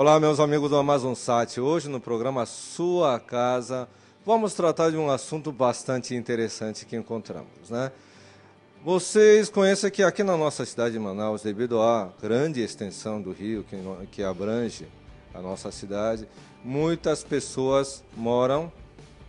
Olá, meus amigos do AmazonSat. Hoje no programa Sua Casa, vamos tratar de um assunto bastante interessante que encontramos, né? Vocês conhecem que aqui na nossa cidade de Manaus, devido à grande extensão do rio que abrange a nossa cidade, muitas pessoas moram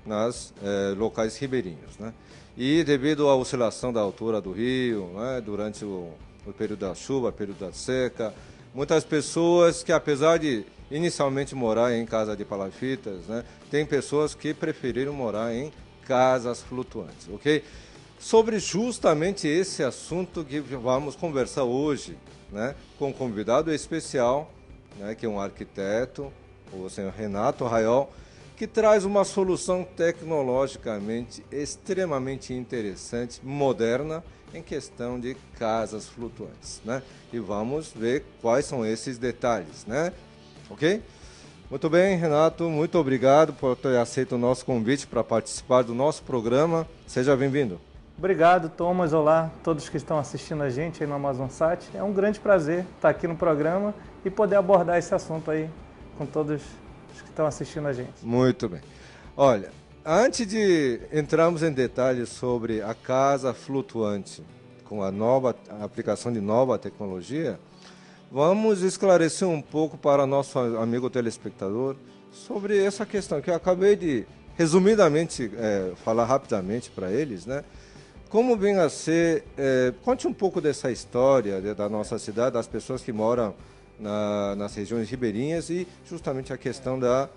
nas locais ribeirinhos, né? E devido à oscilação da altura do rio, né, durante o período da chuva, período da seca, muitas pessoas que, apesar de inicialmente morar em casa de palafitas, né, tem pessoas que preferiram morar em casas flutuantes, ok? Sobre justamente esse assunto que vamos conversar hoje, né, com um convidado especial, né, que é um arquiteto, o senhor Renato Raiol, que traz uma solução tecnologicamente extremamente interessante, moderna, em questão de casas flutuantes, né? E vamos ver quais são esses detalhes, né? Ok? Muito bem, Renato, muito obrigado por ter aceito o nosso convite para participar do nosso programa. Seja bem-vindo. Obrigado, Thomas. Olá, todos que estão assistindo a gente aí no AmazonSat. É um grande prazer estar aqui no programa e poder abordar esse assunto aí com todos os que estão assistindo a gente. Muito bem. Olha, antes de entrarmos em detalhes sobre a casa flutuante com a aplicação de nova tecnologia, vamos esclarecer um pouco para nosso amigo telespectador sobre essa questão que eu acabei de, resumidamente, falar rapidamente para eles, né? Como vem a ser, conte um pouco dessa história da nossa cidade, das pessoas que moram nas regiões ribeirinhas e justamente a questão da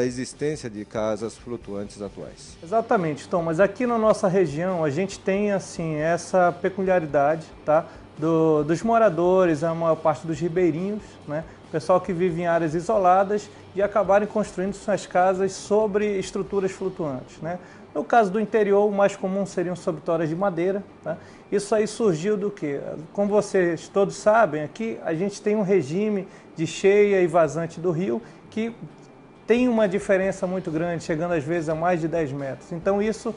existência de casas flutuantes atuais. Exatamente, Tom, mas aqui na nossa região a gente tem assim essa peculiaridade, tá? Dos moradores, a maior parte dos ribeirinhos, né? Pessoal que vive em áreas isoladas e acabarem construindo suas casas sobre estruturas flutuantes, né? No caso do interior, o mais comum seriam sobre toras de madeira, tá? Isso aí surgiu do quê? Como vocês todos sabem, aqui a gente tem um regime de cheia e vazante do rio que tem uma diferença muito grande, chegando às vezes a mais de 10 metros. Então isso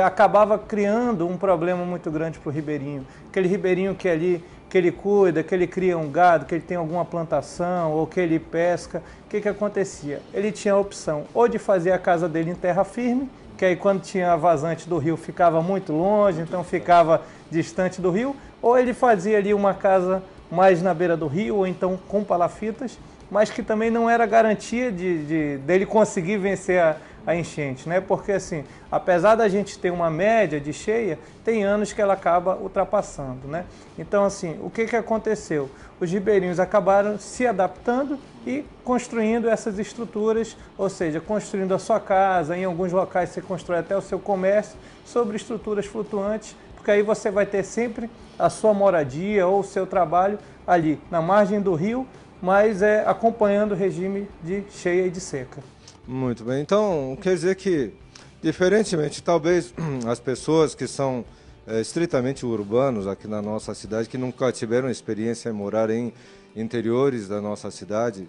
acabava criando um problema muito grande para o ribeirinho. Aquele ribeirinho que ele cuida, que ele cria um gado, que ele tem alguma plantação ou que ele pesca, o que acontecia? Ele tinha a opção ou de fazer a casa dele em terra firme, que aí quando tinha a vazante do rio ficava muito longe, então ficava distante do rio, ou ele fazia ali uma casa mais na beira do rio, ou então com palafitas, mas que também não era garantia dele conseguir vencer a enchente, né? Porque assim, apesar da gente ter uma média de cheia, tem anos que ela acaba ultrapassando, né? Então assim, o que aconteceu? Os ribeirinhos acabaram se adaptando e construindo essas estruturas, ou seja, construindo a sua casa, em alguns locais você constrói até o seu comércio sobre estruturas flutuantes, porque aí você vai ter sempre a sua moradia ou o seu trabalho ali na margem do rio, mas acompanhando o regime de cheia e de seca. Muito bem, então quer dizer que, diferentemente, talvez as pessoas que são estritamente urbanos aqui na nossa cidade, que nunca tiveram experiência em morar em interiores da nossa cidade,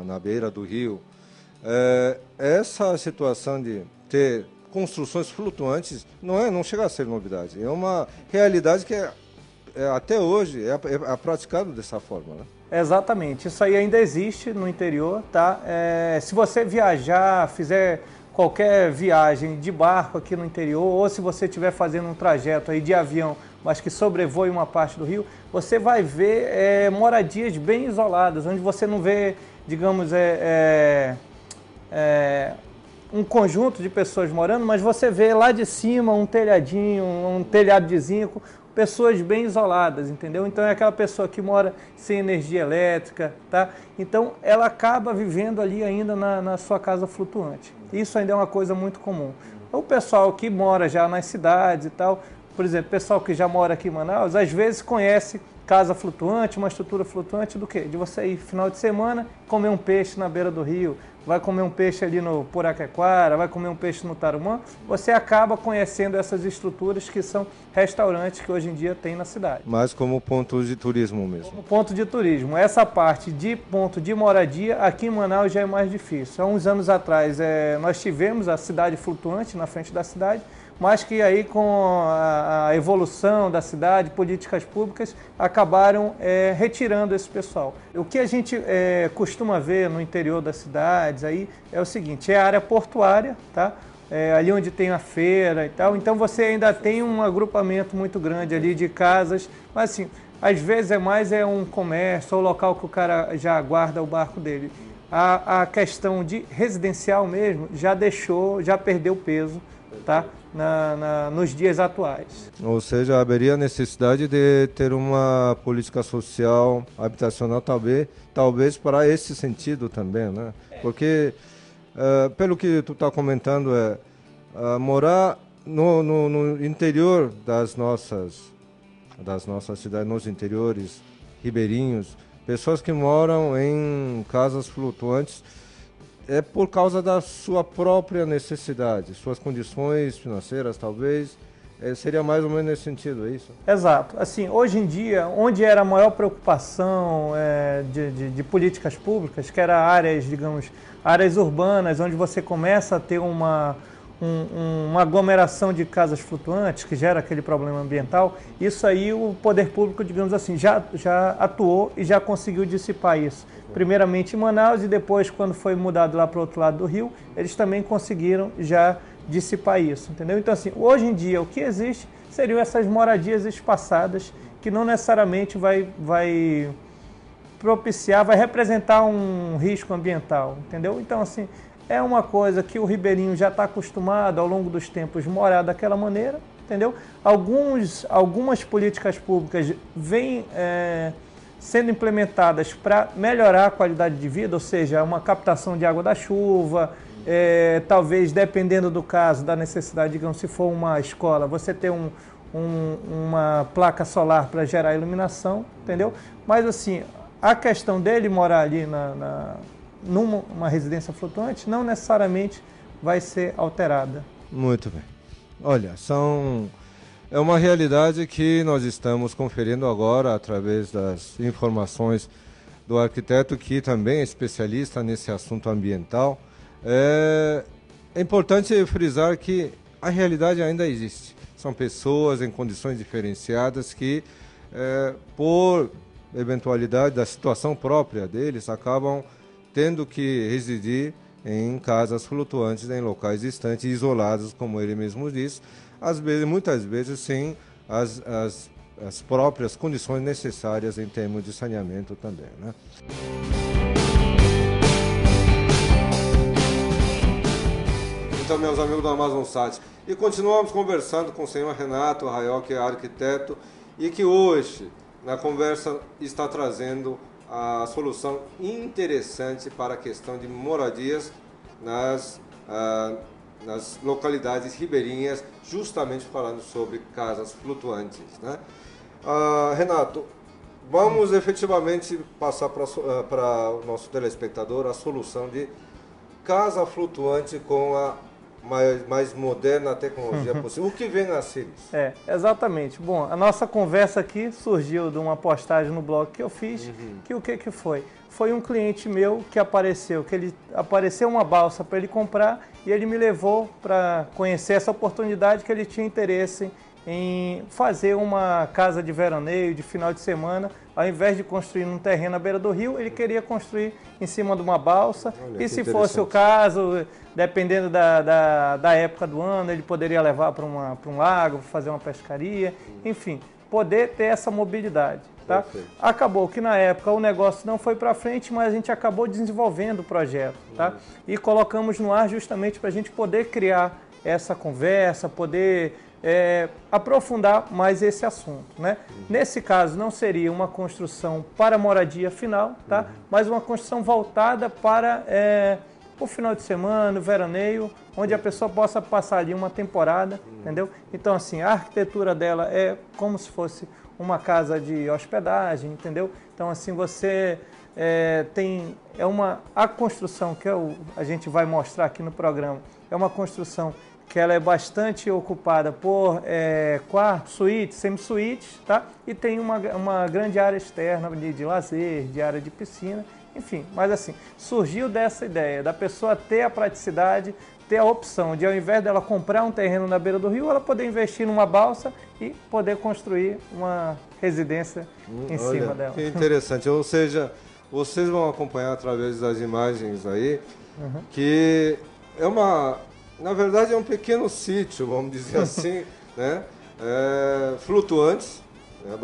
na beira do rio, essa situação de ter construções flutuantes não chega a ser novidade, é uma realidade que até hoje é praticado dessa forma, né? Exatamente, isso aí ainda existe no interior, tá? Se você viajar, fizer qualquer viagem de barco aqui no interior, ou se você estiver fazendo um trajeto aí de avião, mas que sobrevoe uma parte do rio, você vai ver moradias bem isoladas, onde você não vê, digamos, um conjunto de pessoas morando, mas você vê lá de cima um telhadinho, um telhado de zinco, pessoas bem isoladas, entendeu? Então é aquela pessoa que mora sem energia elétrica, tá? Então ela acaba vivendo ali ainda na sua casa flutuante. Isso ainda é uma coisa muito comum. O pessoal que mora já nas cidades e tal, por exemplo, o pessoal que já mora aqui em Manaus, às vezes conhece casa flutuante, uma estrutura flutuante do quê? De você ir final de semana comer um peixe na beira do rio, vai comer um peixe ali no Puraquequara, vai comer um peixe no Tarumã, você acaba conhecendo essas estruturas que são restaurantes que hoje em dia tem na cidade. Mas como ponto de turismo mesmo. Como ponto de turismo. Essa parte de ponto de moradia aqui em Manaus já é mais difícil. Há uns anos atrás nós tivemos a cidade flutuante na frente da cidade, mas que aí com a evolução da cidade, políticas públicas, acabaram retirando esse pessoal. O que a gente costuma ver no interior das cidades aí é o seguinte, é a área portuária, tá? Ali onde tem a feira e tal, então você ainda tem um agrupamento muito grande ali de casas, mas assim, às vezes é um comércio ou local que o cara já guarda o barco dele. A questão de residencial mesmo já perdeu peso, tá? Nos dias atuais. Ou seja, haveria necessidade de ter uma política social, habitacional, talvez para esse sentido também, né? Porque, pelo que tu está comentando, morar no interior das nossas cidades, nos interiores ribeirinhos, pessoas que moram em casas flutuantes, é por causa da sua própria necessidade, suas condições financeiras, talvez. Seria mais ou menos nesse sentido, é isso? Exato. Assim, hoje em dia, onde era a maior preocupação de políticas públicas, que era áreas, digamos, áreas urbanas, onde você começa a ter uma aglomeração de casas flutuantes, que gera aquele problema ambiental, isso aí o poder público, digamos assim, já atuou e já conseguiu dissipar isso. Primeiramente em Manaus e depois, quando foi mudado lá para o outro lado do rio, eles também conseguiram já dissipar isso, entendeu? Então, assim, hoje em dia, o que existe seriam essas moradias espaçadas, que não necessariamente vai propiciar, vai representar um risco ambiental, entendeu? Então, assim, é uma coisa que o ribeirinho já está acostumado ao longo dos tempos morar daquela maneira, entendeu? Algumas políticas públicas vêm sendo implementadas para melhorar a qualidade de vida, ou seja, uma captação de água da chuva, talvez dependendo do caso, da necessidade, digamos, se for uma escola, você ter uma placa solar para gerar iluminação, entendeu? Mas assim, a questão dele morar ali numa residência flutuante não necessariamente vai ser alterada. Muito bem. Olha, é uma realidade que nós estamos conferindo agora através das informações do arquiteto, que também é especialista nesse assunto ambiental. É importante frisar que a realidade ainda existe. São pessoas em condições diferenciadas que, por eventualidade da situação própria deles, acabam tendo que residir em casas flutuantes, em locais distantes, isolados, como ele mesmo diz, muitas vezes sem as próprias condições necessárias em termos de saneamento também, né? Então, meus amigos do AmazonSat, e continuamos conversando com o senhor Renato Arraiol, que é arquiteto, e que hoje, na conversa, está trazendo a solução interessante para a questão de moradias nas localidades ribeirinhas, justamente falando sobre casas flutuantes, né? Renato, vamos efetivamente passar para o nosso telespectador a solução de casa flutuante com a mais moderna tecnologia possível. O que vem a ser isso? Exatamente. Bom, a nossa conversa aqui surgiu de uma postagem no blog que eu fiz, que o que foi? Foi um cliente meu que apareceu uma balsa para ele comprar e ele me levou para conhecer essa oportunidade, que ele tinha interesse em fazer uma casa de veraneio, de final de semana. Ao invés de construir num terreno à beira do rio, ele queria construir em cima de uma balsa. Olha, e se fosse o caso, dependendo da época do ano, ele poderia levar para um lago, fazer uma pescaria, enfim, poder ter essa mobilidade. Tá? Acabou que na época o negócio não foi para frente, mas a gente acabou desenvolvendo o projeto, tá? E colocamos no ar justamente para a gente poder criar essa conversa, poder aprofundar mais esse assunto, né? Nesse caso não seria uma construção para moradia final, tá? Mas uma construção voltada para o final de semana, o veraneio, onde a pessoa possa passar ali uma temporada, entendeu? Então assim, a arquitetura dela é como se fosse uma casa de hospedagem, entendeu? Então assim, você a construção que a gente vai mostrar aqui no programa, é uma construção que ela é bastante ocupada por quartos, suítes, semi-suítes, tá? E tem uma grande área externa de lazer, de área de piscina, enfim. Mas assim, surgiu dessa ideia da pessoa ter a praticidade, ter a opção de, ao invés dela comprar um terreno na beira do rio, ela poder investir numa balsa e poder construir uma residência em cima dela. Que interessante, ou seja, vocês vão acompanhar através das imagens aí, que na verdade é um pequeno sítio, vamos dizer assim, né? Flutuantes, né?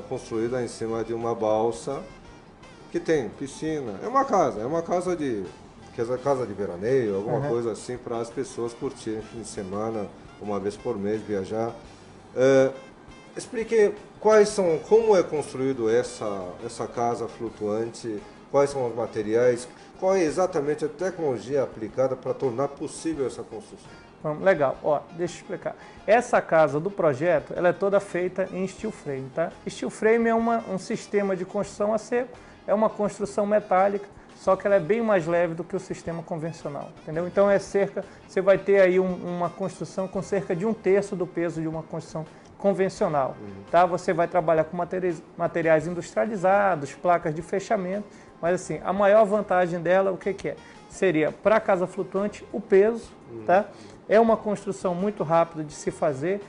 Construída em cima de uma balsa, que tem piscina, é uma casa de veraneio, alguma coisa assim, para as pessoas curtirem fim de semana, uma vez por mês, viajar. Explique como é construído essa casa flutuante, quais são os materiais, qual é exatamente a tecnologia aplicada para tornar possível essa construção. Legal, deixa eu explicar. Essa casa do projeto, ela é toda feita em steel frame, tá? Steel frame é um sistema de construção a seco, é uma construção metálica, só que ela é bem mais leve do que o sistema convencional, entendeu? Então você vai ter aí uma construção com cerca de 1/3 do peso de uma construção convencional, tá? Você vai trabalhar com materiais industrializados, placas de fechamento, mas assim, a maior vantagem dela, o que é? Seria, para a casa flutuante, o peso, tá? É uma construção muito rápida de se fazer,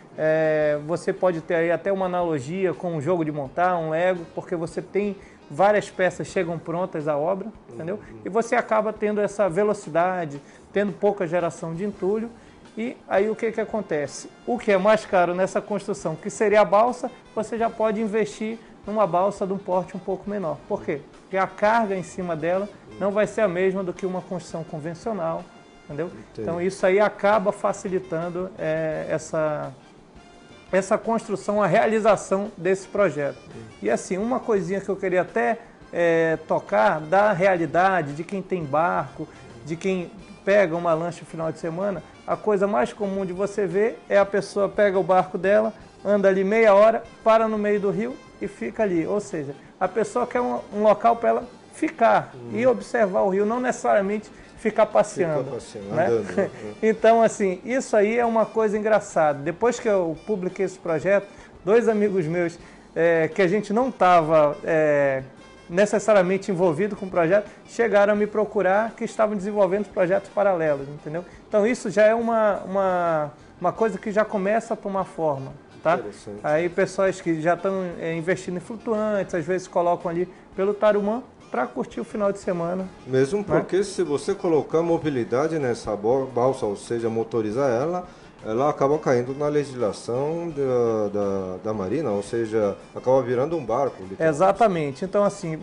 você pode ter aí até uma analogia com um jogo de montar, um Lego, porque você tem várias peças chegam prontas à obra, entendeu? E você acaba tendo essa velocidade, tendo pouca geração de entulho. E aí o que acontece? O que é mais caro nessa construção, que seria a balsa, você já pode investir numa balsa de um porte um pouco menor. Por quê? Porque a carga em cima dela não vai ser a mesma do que uma construção convencional, entendeu? Entendi. Então isso aí acaba facilitando essa construção, a realização desse projeto. E assim, uma coisinha que eu queria até tocar da realidade de quem tem barco, de quem pega uma lancha no final de semana, a coisa mais comum de você ver é a pessoa pega o barco dela, anda ali meia hora, para no meio do rio e fica ali. Ou seja, a pessoa quer um local para ela ficar e observar o rio, não necessariamente ficar passeando. Né? Andando. Então, assim, isso aí é uma coisa engraçada. Depois que eu publiquei esse projeto, 2 amigos meus, que a gente não estava necessariamente envolvido com o projeto, chegaram a me procurar que estavam desenvolvendo projetos paralelos, entendeu? Então, isso já é uma coisa que já começa a tomar forma. Tá? Aí, pessoas que já estão investindo em flutuantes, às vezes colocam ali pelo Tarumã, para curtir o final de semana. Mesmo porque se você colocar mobilidade nessa balsa, ou seja, motorizar ela acaba caindo na legislação da Marina, ou seja, acaba virando um barco. Exatamente. Então, assim,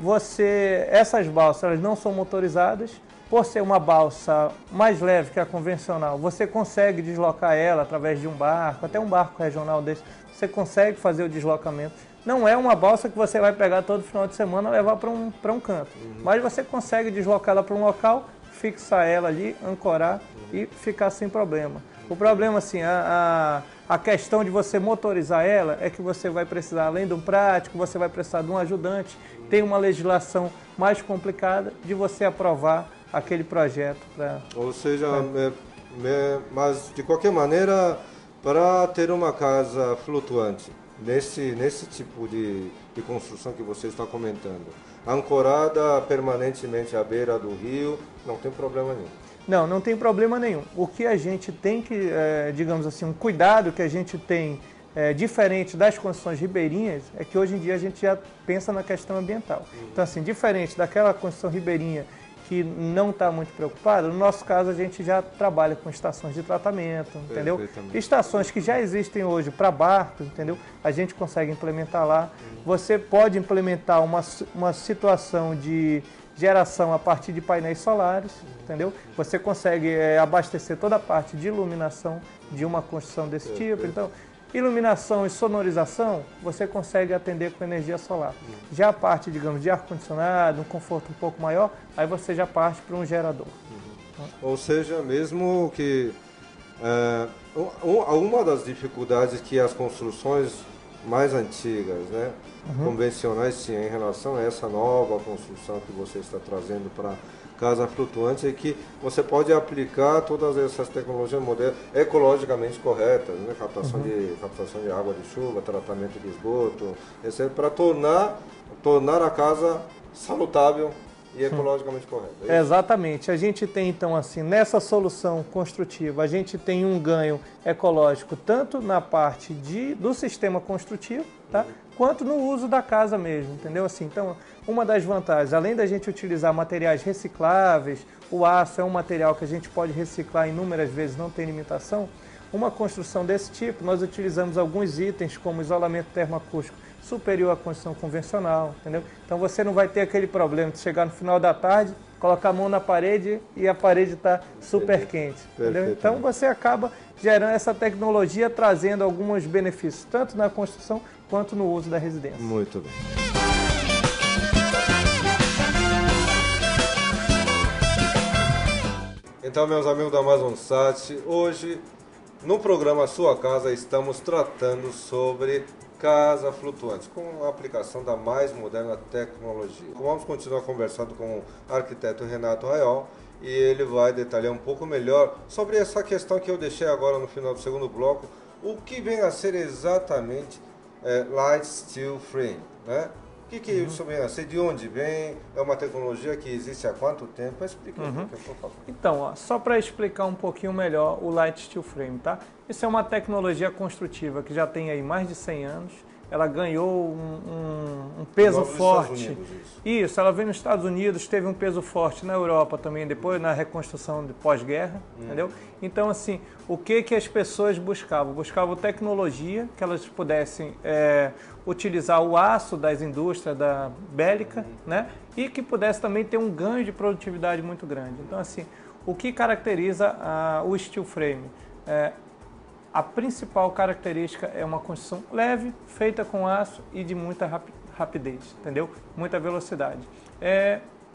essas balsas elas não são motorizadas. Por ser uma balsa mais leve que a convencional, você consegue deslocar ela através de um barco, até um barco regional desse, você consegue fazer o deslocamento. Não é uma balsa que você vai pegar todo final de semana e levar para um canto. Mas você consegue deslocar ela para um local, fixar ela ali, ancorar e ficar sem problema. O problema, assim, a questão de você motorizar ela é que você vai precisar, além de um prático, você vai precisar de um ajudante. Tem uma legislação mais complicada de você aprovar aquele projeto. Ou seja, mas de qualquer maneira, para ter uma casa flutuante, nesse tipo de construção que você está comentando, ancorada permanentemente à beira do rio, não tem problema nenhum. Não tem problema nenhum. O que a gente tem que, digamos assim, um cuidado que a gente tem diferente das construções ribeirinhas é que hoje em dia a gente já pensa na questão ambiental. Então, assim, diferente daquela construção ribeirinha que não está muito preocupada, no nosso caso a gente já trabalha com estações de tratamento, entendeu? Estações que já existem hoje para barcos, entendeu? A gente consegue implementar lá. Você pode implementar uma situação de geração a partir de painéis solares, entendeu? Você consegue abastecer toda a parte de iluminação de uma construção desse tipo. Então, iluminação e sonorização, você consegue atender com energia solar. Já a parte, digamos, de ar-condicionado, um conforto um pouco maior, aí você já parte para um gerador. Ou seja, mesmo que uma das dificuldades que as construções mais antigas, né? Convencionais, sim, em relação a essa nova construção que você está trazendo para casa flutuante, é que você pode aplicar todas essas tecnologias modernas, ecologicamente corretas, né? Captação de água de chuva, tratamento de esgoto, etc., para tornar a casa salutável e ecologicamente correta. É isso? Exatamente. A gente tem, então, assim, nessa solução construtiva, a gente tem um ganho ecológico tanto na parte do sistema construtivo, tá? Quanto no uso da casa mesmo, entendeu? Assim, então, uma das vantagens, além da gente utilizar materiais recicláveis, o aço é um material que a gente pode reciclar inúmeras vezes, não tem limitação. Uma construção desse tipo, nós utilizamos alguns itens como isolamento termoacústico superior à construção convencional, entendeu? Então você não vai ter aquele problema de chegar no final da tarde, colocar a mão na parede e a parede está super quente, entendeu? Então você acaba gerando essa tecnologia, trazendo alguns benefícios, tanto na construção quanto no uso da residência. Muito bem. Então, meus amigos da Amazonsat, hoje no programa Sua Casa estamos tratando sobre casa flutuante, com a aplicação da mais moderna tecnologia. Vamos continuar conversando com o arquiteto Renato Raiol e ele vai detalhar um pouco melhor sobre essa questão que eu deixei agora no final do segundo bloco, o que vem a ser exatamente Light Steel Frame, né? O que isso vem a ser? De onde vem? É uma tecnologia que existe há quanto tempo? Explica um pouquinho, por favor. Então, ó, só para explicar um pouquinho melhor o Light Steel Frame, tá? Isso é uma tecnologia construtiva que já tem aí mais de 100 anos. Ela ganhou um peso forte. Estados Unidos, isso, ela veio nos Estados Unidos, teve um peso forte na Europa também, depois na reconstrução de pós-guerra, entendeu? Então, assim, o que as pessoas buscavam? Buscavam tecnologia, que elas pudessem utilizar o aço das indústrias da bélica, né? E que pudesse também ter um ganho de produtividade muito grande. Então, assim, o que caracteriza o steel frame? A principal característica é uma construção leve, feita com aço e de muita rapidez, entendeu? Muita velocidade.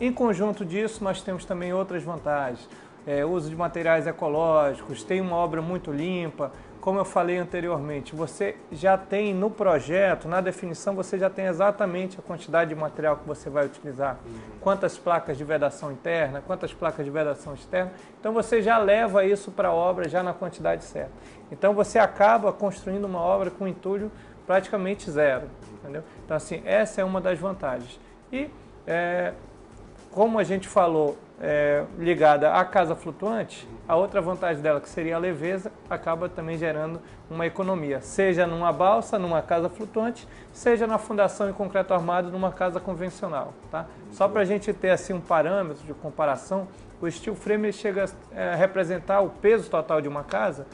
Em conjunto disso, nós temos também outras vantagens. Uso de materiais ecológicos, tem uma obra muito limpa. Como eu falei anteriormente, você já tem no projeto, na definição, você já tem exatamente a quantidade de material que você vai utilizar. Quantas placas de vedação interna, quantas placas de vedação externa. Então você já leva isso para a obra já na quantidade certa. Então você acaba construindo uma obra com entulho praticamente zero, entendeu? Então assim, essa é uma das vantagens. E como a gente falou, ligada à casa flutuante, a outra vantagem dela, que seria a leveza, acaba também gerando uma economia, seja numa balsa, numa casa flutuante, seja na fundação em concreto armado, numa casa convencional, tá? Só para a gente ter assim um parâmetro de comparação, o steel frame chega a representar o peso total de uma casa,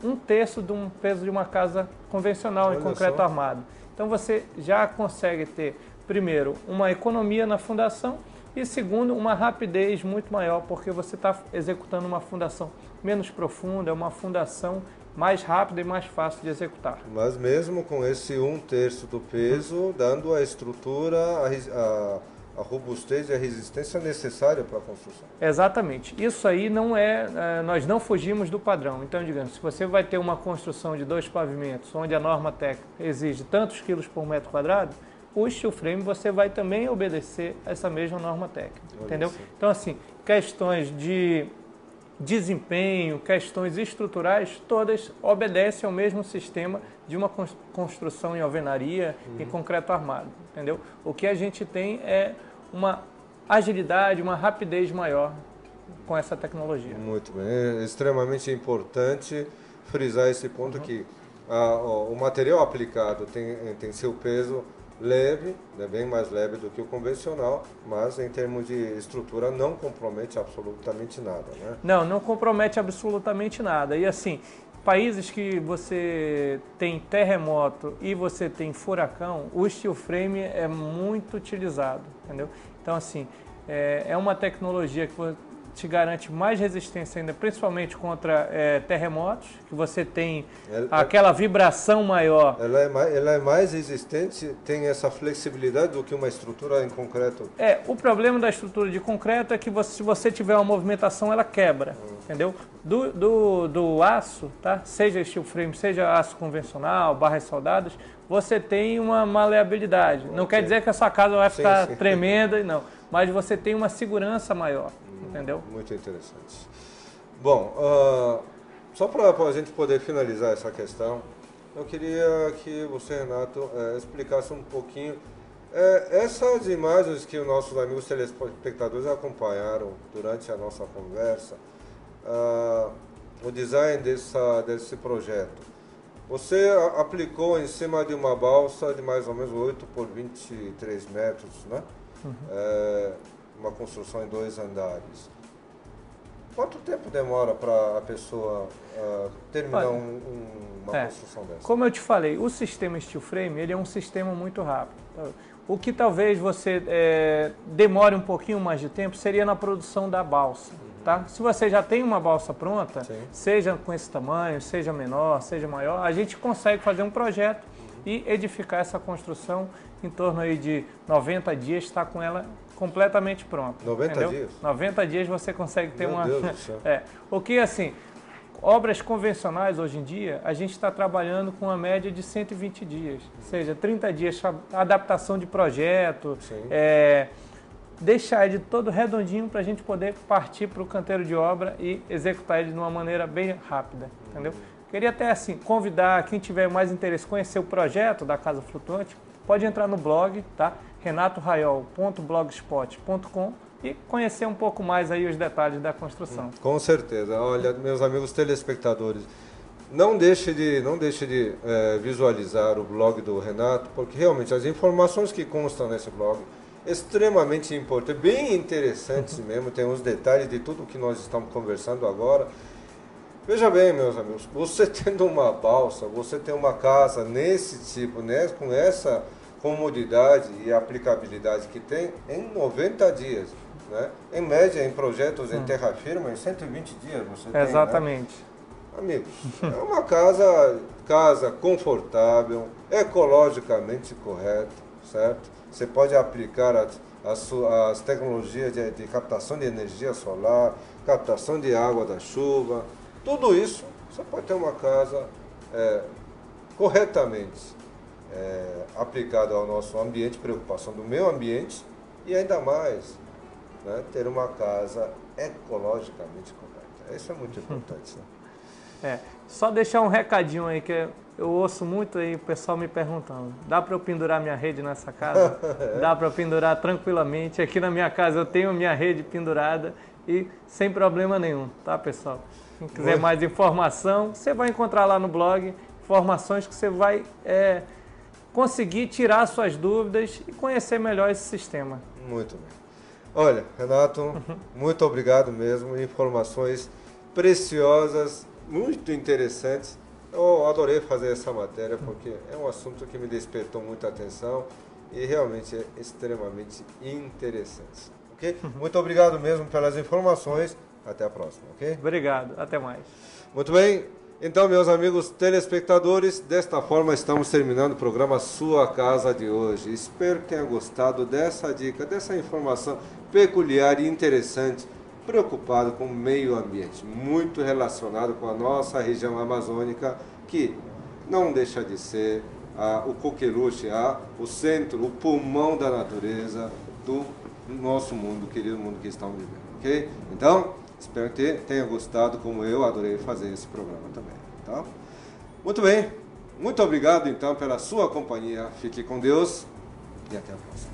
1/3 de um peso de uma casa convencional em concreto armado. Então você já consegue ter, primeiro, uma economia na fundação e, segundo, uma rapidez muito maior, porque você está executando uma fundação menos profunda, uma fundação mais rápida e mais fácil de executar. Mas mesmo com esse 1/3 do peso, dando a estrutura, a robustez e a resistência necessária para a construção. Exatamente. Isso aí não nós não fugimos do padrão. Então, digamos, se você vai ter uma construção de 2 pavimentos, onde a norma técnica exige tantos quilos por metro quadrado, o steel frame você vai também obedecer essa mesma norma técnica, entendeu? Então, assim, questões de desempenho, questões estruturais, todas obedecem ao mesmo sistema de uma construção em alvenaria, em concreto armado, entendeu? O que a gente tem é uma agilidade, uma rapidez maior com essa tecnologia. Muito bem, é extremamente importante frisar esse ponto que o material aplicado tem seu peso leve, né, bem mais leve do que o convencional, mas em termos de estrutura não compromete absolutamente nada, né? Não compromete absolutamente nada. E assim, países que você tem terremoto e você tem furacão, o steel frame é muito utilizado, entendeu? Então assim, é uma tecnologia que te garante mais resistência ainda, principalmente contra terremotos, que você tem aquela vibração maior. Ela é mais resistente, tem essa flexibilidade do que uma estrutura em concreto? O problema da estrutura de concreto é que se você tiver uma movimentação, ela quebra, entendeu? Do aço, tá? Seja steel frame, seja aço convencional, barras soldadas, você tem uma maleabilidade. Não quer dizer que a sua casa vai ficar tremenda, não. Mas você tem uma segurança maior, entendeu? Muito interessante. Bom, só para a gente poder finalizar essa questão, eu queria que você, Renato, explicasse um pouquinho essas imagens que os nossos amigos telespectadores acompanharam durante a nossa conversa, o design desse projeto. Você aplicou em cima de uma balsa de mais ou menos 8 por 23 metros, né? Uma construção em 2 andares. Quanto tempo demora para a pessoa terminar uma construção dessa? Como eu te falei, o sistema steel frame ele é um sistema muito rápido. O que talvez você demore um pouquinho mais de tempo seria na produção da balsa. Tá? Se você já tem uma balsa pronta, seja com esse tamanho, seja menor, seja maior, a gente consegue fazer um projeto e edificar essa construção em torno aí de 90 dias, está com ela completamente pronta. 90 dias? 90 dias você consegue ter Meu Deus do céu. O que assim, obras convencionais hoje em dia, a gente está trabalhando com uma média de 120 dias, ou seja, 30 dias, adaptação de projeto, deixar ele todo redondinho para a gente poder partir para o canteiro de obra e executar ele de uma maneira bem rápida, entendeu? Queria até assim convidar quem tiver mais interesse em conhecer o projeto da Casa Flutuante, pode entrar no blog, tá? renatoraiol.blogspot.com e conhecer um pouco mais aí os detalhes da construção. Com certeza. Olha, meus amigos telespectadores, não deixe de visualizar o blog do Renato, porque realmente as informações que constam nesse blog extremamente importantes, bem interessantes mesmo, tem os detalhes de tudo que nós estamos conversando agora. Veja bem, meus amigos, você tendo uma balsa, você tem uma casa nesse tipo, né, com essa comodidade e aplicabilidade que tem, em 90 dias, né? Em média, em projetos em terra firme, em 120 dias você tem, exatamente. Né? Amigos, é uma casa confortável, ecologicamente correta, certo? Você pode aplicar as tecnologias de captação de energia solar, captação de água da chuva, tudo isso, você pode ter uma casa corretamente aplicada ao nosso ambiente, preocupação do meio ambiente e ainda mais, né, ter uma casa ecologicamente correta. Isso é muito importante, né? Só deixar um recadinho aí, que eu ouço muito aí o pessoal me perguntando, dá para eu pendurar minha rede nessa casa? Dá para pendurar tranquilamente. Aqui na minha casa eu tenho minha rede pendurada e sem problema nenhum, tá, pessoal? Quem quiser mais informação, você vai encontrar lá no blog informações que você vai conseguir tirar suas dúvidas e conhecer melhor esse sistema. Muito bem. Olha, Renato, muito obrigado mesmo, informações preciosas, muito interessantes. Eu adorei fazer essa matéria porque é um assunto que me despertou muita atenção e realmente é extremamente interessante. Ok? Muito obrigado mesmo pelas informações. Até a próxima, ok? Obrigado. Até mais. Muito bem. Então, meus amigos telespectadores, desta forma estamos terminando o programa Sua Casa de hoje. Espero que tenha gostado dessa dica, dessa informação peculiar e interessante, preocupado com o meio ambiente, muito relacionado com a nossa região amazônica, que não deixa de ser o coqueluche, o centro, o pulmão da natureza do nosso mundo, querido mundo que estamos vivendo, ok? Então, espero que tenha gostado, como eu adorei fazer esse programa também, tá? Muito bem, muito obrigado então pela sua companhia, fique com Deus e até a próxima.